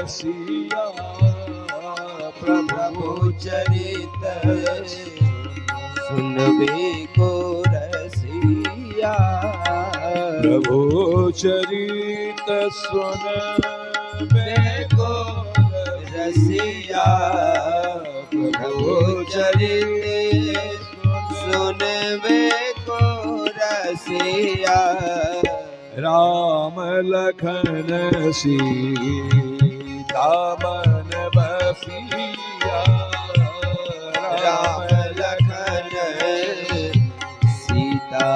रसिया प्रभु चरित सुनबे को रसिया प्रभु चरित सुनबे को रसिया प्रभु चरित सुनबे को रसिया राम लखन सीता मन बसिया राम लखन सीता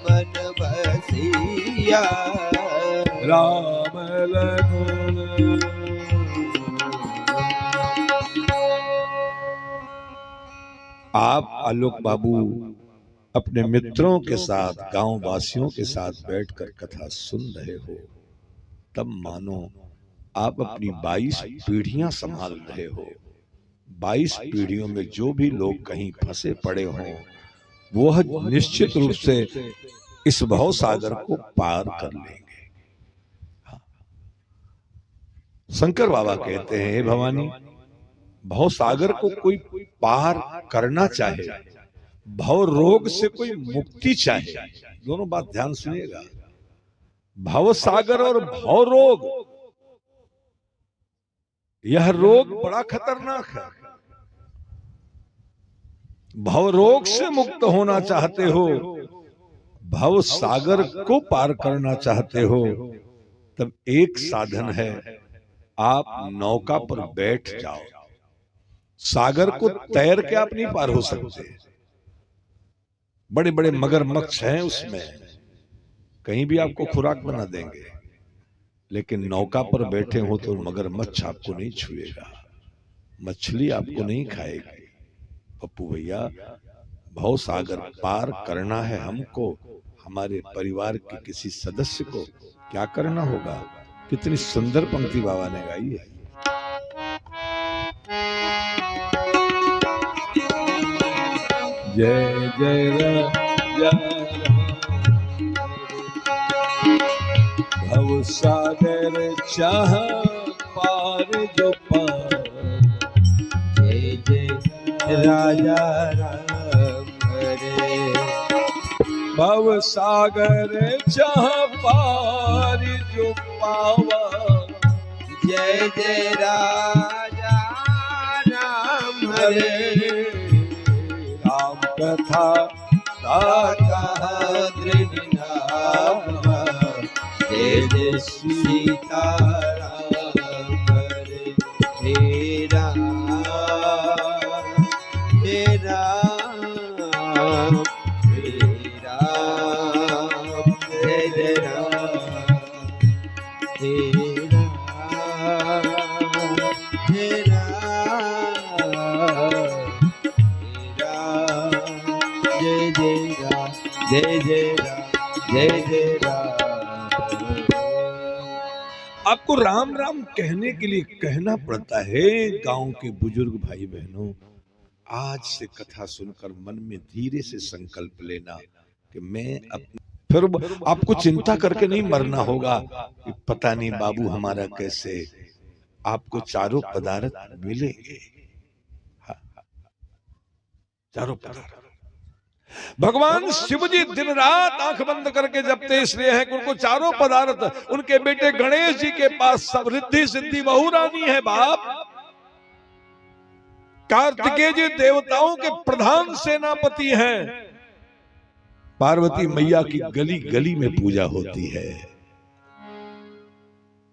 मन बसिया राम लखन। आप आलोक बाबू अपने मित्रों के साथ गांव वासियों के साथ बैठकर कथा सुन रहे हो, तब मानो आप अपनी 22 पीढ़ियां संभाल रहे हो। 22 पीढ़ियों में जो भी लोग कहीं फंसे पड़े हों वह निश्चित रूप से इस भव सागर को पार कर लेंगे। शंकर बाबा कहते हैं, हे भवानी, भव सागर को कोई पार करना चाहे, भव रोग से कोई मुक्ति चाहे, दोनों बात ध्यान सुनिएगा। भव सागर और भव रोग, यह रोग बड़ा खतरनाक है। भव रोग से मुक्त होना चाहते हो, भव सागर को पार करना चाहते हो, तब एक साधन है, आप नौका पर बैठ जाओ। सागर को तैर के आप नहीं पार हो सकते। बड़े बड़े मगरमच्छ हैं उसमें, कहीं भी आपको खुराक बना देंगे, लेकिन नौका पर बैठे हो तो मगरमच्छ आपको नहीं छुएगा, मछली आपको नहीं खाएगी। पप्पू भैया, भव सागर पार करना है हमको, हमारे परिवार के किसी सदस्य को क्या करना होगा? कितनी सुंदर पंक्ति बाबा ने गाई है। जय जय राम भव सागर चाह पार जो पार। जय जय राजा राम हरे भव सागर चाह पार जो पावा। जय जय राजा राम हरे राम कथा दृढ़ नाम जय जय सीता राम हरे हे राम हे राम हे राम जय जय राम हे राम हे राम जय जय राम जय जय राम। आपको राम राम कहने के लिए कहना पड़ता है। गांव के बुजुर्ग भाई बहनों, आज से कथा सुनकर मन में धीरे से संकल्प लेना कि मैं अपने, फिर आपको चिंता करके नहीं मरना होगा कि पता नहीं बाबू हमारा कैसे। आपको चारों पदार्थ मिलेंगे, चारों पदार्थ। भगवान शिव जी दिन रात आंख बंद करके जपते इसलिए है कि उनको चारों पदार्थ उनके बेटे गणेश जी के पास सब रिद्धि सिद्धि बहुरानी है। बाप कार्तिकेय जी देवताओं के प्रधान सेनापति हैं। पार्वती मैया की गली गली में पूजा होती है।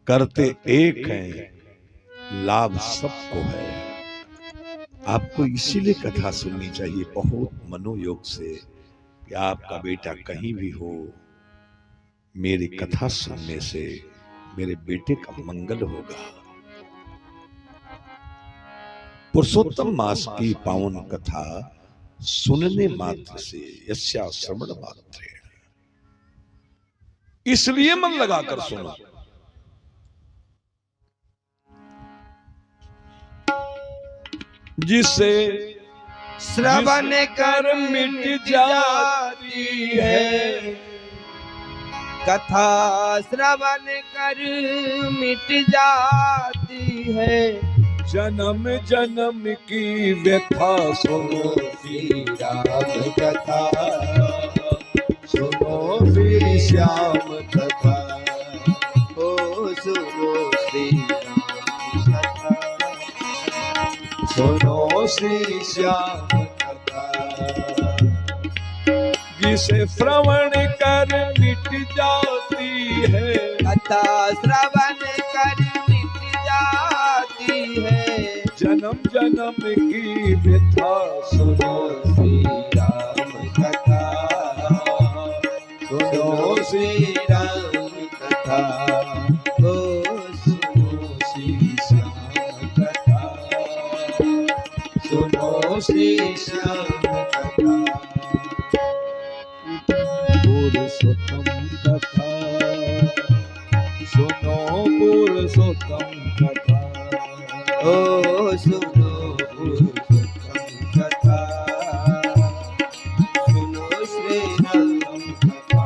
करते एक हैं, लाभ सबको है। आपको इसीलिए कथा सुननी चाहिए बहुत मनोयोग से कि आपका बेटा कहीं भी हो, मेरी कथा सुनने से मेरे बेटे का मंगल होगा। पुरुषोत्तम मास की पावन कथा सुनने मात्र से यस्या श्रवण मात्र, इसलिए मन लगाकर सुनो। जिसे श्रवण कर मिट जाती है कथा श्रवण कर मिट जाती है। जन्म जन्म की व्यथा सुनो श्री राम कथा सुनो श्री श्याम कथा, ओ सुनो श्री राम कथा, सुनो श्री श्याम कथा। जिसे श्रवण कर मिट जाती है। कथा श्रवण कर मिट जाती है। जन्म जन्म की व्यथा सुनो श्री राम कथा, सुनो श्री राम कथा, ओ सुनो श्री श्याम कथा, सुनो श्री श्याम कथा। पुरुषोत्तम कथा सुनो पुरुषोत्तम कथा ओ सुनो पुरुषोत्तम कथा, सुनो श्री राम कथा।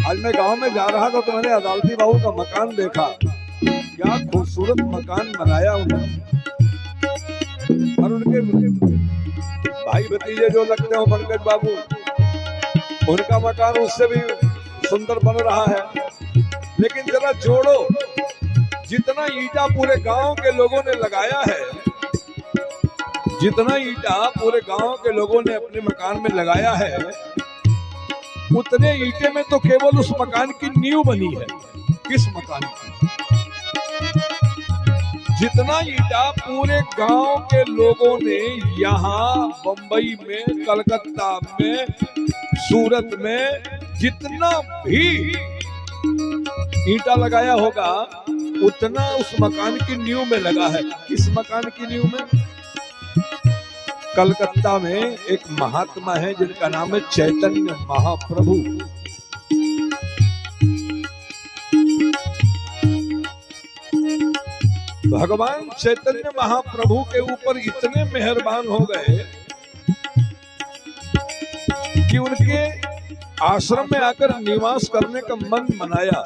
आज मैं गांव में जा रहा था तो मैंने अदालती बाबू का मकान देखा। क्या खूबसूरत मकान बनाया उन्होंने। और उनके भाई भतीजे जो लगते हो पंकज बाबू, उनका मकान उससे भी सुंदर बन रहा है। लेकिन जरा जोड़ो, जितना ईंटा पूरे गांव के लोगों ने लगाया है, जितना ईंटा पूरे गांव के लोगों ने अपने मकान में लगाया है, उतने ईंटे में तो केवल उस मकान की नींव बनी है। किस मकान की? जितना ईंटा पूरे गांव के लोगों ने यहाँ बंबई में, कलकत्ता में, सूरत में जितना भी ईंटा लगाया होगा, उतना उस मकान की नींव में लगा है। किस मकान की नींव में? कलकत्ता में एक महात्मा है जिनका नाम है चैतन्य महाप्रभु। भगवान चैतन्य महाप्रभु के ऊपर इतने मेहरबान हो गए कि उनके आश्रम में आकर निवास करने का मन बनाया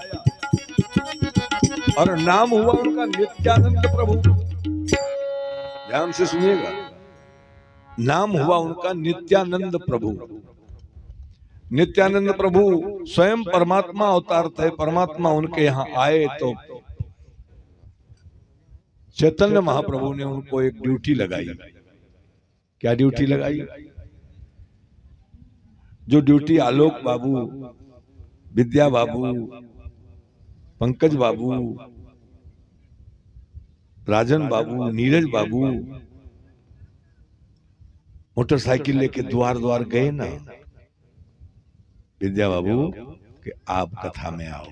और नाम हुआ उनका नित्यानंद प्रभु। ध्यान से सुनिएगा, नाम हुआ उनका नित्यानंद प्रभु। नित्यानंद प्रभु स्वयं परमात्मा अवतार थे। परमात्मा उनके यहाँ आए तो चैतन्य महाप्रभु ने उनको एक ड्यूटी लगाई। क्या ड्यूटी लगाई? जो ड्यूटी आलोक बाबू, विद्या बाबू, पंकज बाबू, राजन बाबू, नीरज बाबू मोटरसाइकिल लेके द्वार द्वार गए ना, विद्या बाबू कि आप कथा में आओ।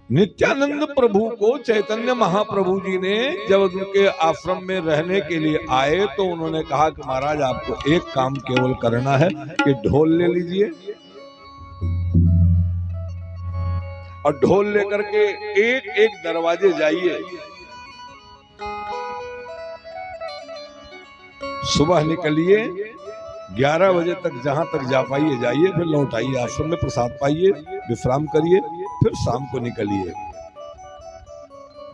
नित्यानंद प्रभु को चैतन्य महाप्रभु जी ने जब उनके आश्रम में रहने के लिए आए तो उन्होंने कहा कि महाराज आपको एक काम केवल करना है कि ढोल ले लीजिए और ढोल लेकर के एक एक दरवाजे जाइए। सुबह निकलिए, 11 बजे तक जहां तक जा पाइए जाइए, फिर लौट आइए, आश्रम में प्रसाद पाइए, विश्राम करिए, फिर शाम को निकलिए।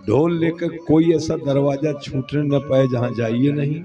ढोल लेकर कोई ऐसा दरवाजा छूटने न पाए जहां जाइए नहीं।